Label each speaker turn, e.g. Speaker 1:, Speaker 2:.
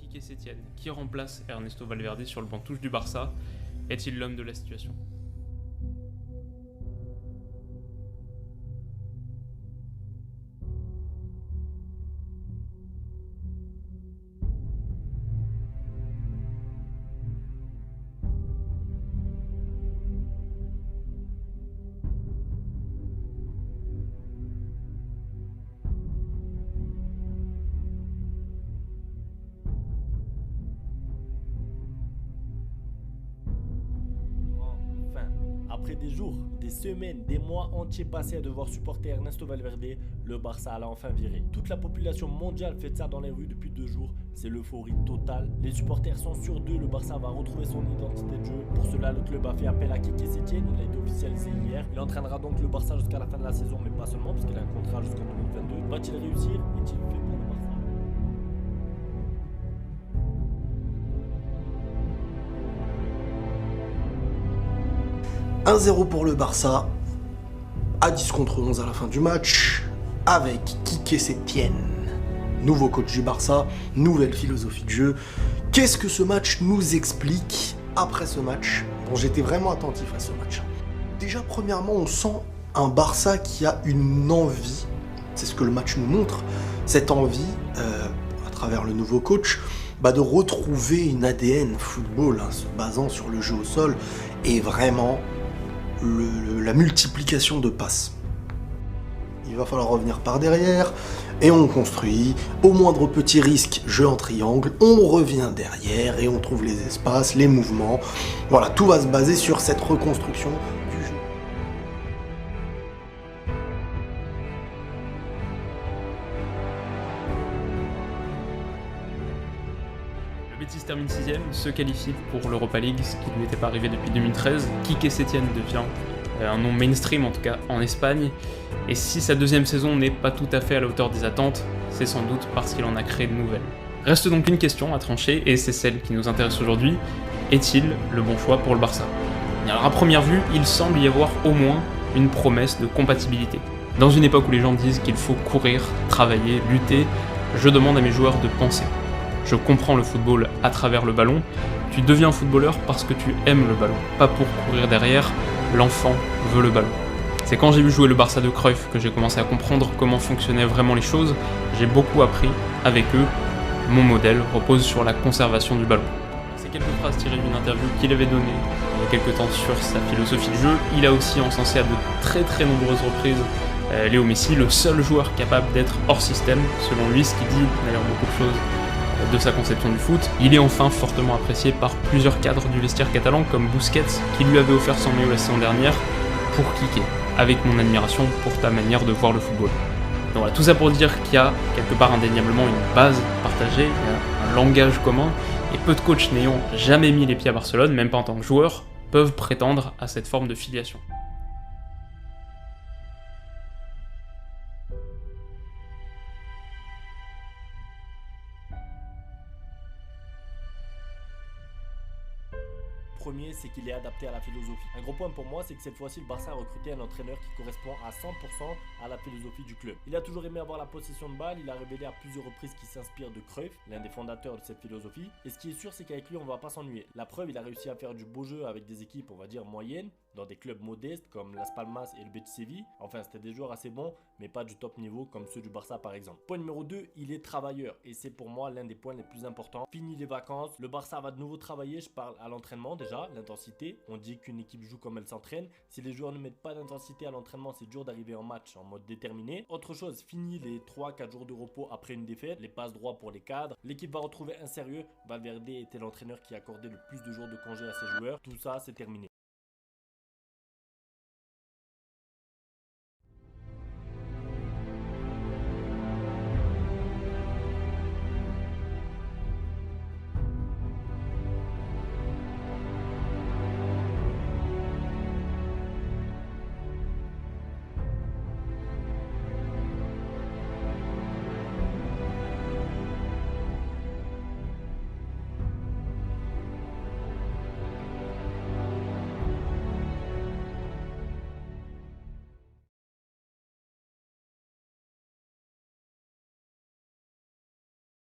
Speaker 1: Quique Setién, qui remplace Ernesto Valverde sur le banc touche du Barça, est-il l'homme de la situation?
Speaker 2: Enfin, après des jours, des semaines, des mois entiers passés à devoir supporter Ernesto Valverde, le Barça l'a enfin viré. Toute la population mondiale fait ça dans les rues depuis 2 jours. C'est l'euphorie totale. Les supporters sont sûrs d'eux, le Barça va retrouver son identité de jeu. Pour cela, le club a fait appel à Quique Setién. Il a été officialisé hier. Il entraînera donc le Barça jusqu'à la fin de la saison, mais pas seulement, parce qu'il a un contrat jusqu'en 2022. Va-t-il réussir? Est-il fait pour le Barça?
Speaker 3: 1-0 pour le Barça, à 10 contre 11 à la fin du match, avec Quique Setién, nouveau coach du Barça, nouvelle philosophie de jeu. Qu'est-ce que ce match nous explique après ce match? Bon, j'étais vraiment attentif à ce match. Déjà, premièrement, on sent un Barça qui a une envie, c'est ce que le match nous montre, cette envie, à travers le nouveau coach, de retrouver une ADN football, se basant sur le jeu au sol, et vraiment la multiplication de passes. Il va falloir revenir par derrière, et on construit, au moindre petit risque, jeu en triangle, on revient derrière, et on trouve les espaces, les mouvements. Voilà, tout va se baser sur cette reconstruction du jeu.
Speaker 1: Le Betis termine 6ème, se qualifie pour l'Europa League, ce qui ne lui était pas arrivé depuis 2013. Quique Setién devient un nom mainstream, en tout cas en Espagne. Et si sa deuxième saison n'est pas tout à fait à la hauteur des attentes, c'est sans doute parce qu'il en a créé de nouvelles. Reste donc une question à trancher, et c'est celle qui nous intéresse aujourd'hui. Est-il le bon choix pour le Barça? Alors à première vue, il semble y avoir au moins une promesse de compatibilité. Dans une époque où les gens disent qu'il faut courir, travailler, lutter, je demande à mes joueurs de penser. Je comprends le football à travers le ballon. Tu deviens footballeur parce que tu aimes le ballon, pas pour courir derrière. L'enfant veut le ballon. C'est quand j'ai vu jouer le Barça de Cruyff que j'ai commencé à comprendre comment fonctionnaient vraiment les choses. J'ai beaucoup appris avec eux. Mon modèle repose sur la conservation du ballon. C'est quelques phrases tirées d'une interview qu'il avait donnée il y a quelques temps sur sa philosophie de jeu. Il a aussi encensé à de très nombreuses reprises Léo Messi, le seul joueur capable d'être hors système, selon lui, ce qui dit d'ailleurs beaucoup de choses de sa conception du foot. Il est enfin fortement apprécié par plusieurs cadres du vestiaire catalan comme Busquets, qui lui avait offert son maillot la saison dernière pour Quique, avec mon admiration pour ta manière de voir le football. Donc voilà, tout ça pour dire qu'il y a quelque part indéniablement une base partagée, il y a un langage commun, et peu de coachs n'ayant jamais mis les pieds à Barcelone, même pas en tant que joueur, peuvent prétendre à cette forme de filiation.
Speaker 2: Premier, c'est qu'il est adapté à la philosophie. Un gros point pour moi, c'est que cette fois-ci, le Barça a recruté un entraîneur qui correspond à 100% à la philosophie du club. Il a toujours aimé avoir la possession de balle, il a révélé à plusieurs reprises qu'il s'inspire de Cruyff, l'un des fondateurs de cette philosophie. Et ce qui est sûr, c'est qu'avec lui, on va pas s'ennuyer. La preuve, il a réussi à faire du beau jeu avec des équipes, on va dire, moyennes, dans des clubs modestes comme Las Palmas et le Betis Séville. Enfin, c'était des joueurs assez bons, mais pas du top niveau comme ceux du Barça par exemple. Point numéro 2, il est travailleur et c'est pour moi l'un des points les plus importants. Fini les vacances, le Barça va de nouveau travailler, je parle à l'entraînement déjà, l'intensité. On dit qu'une équipe joue comme elle s'entraîne. Si les joueurs ne mettent pas d'intensité à l'entraînement, c'est dur d'arriver en match en mode déterminé. Autre chose, fini les 3-4 jours de repos après une défaite, les passes droits pour les cadres. L'équipe va retrouver un sérieux. Valverde était l'entraîneur qui accordait le plus de jours de congé à ses joueurs. Tout ça, c'est terminé.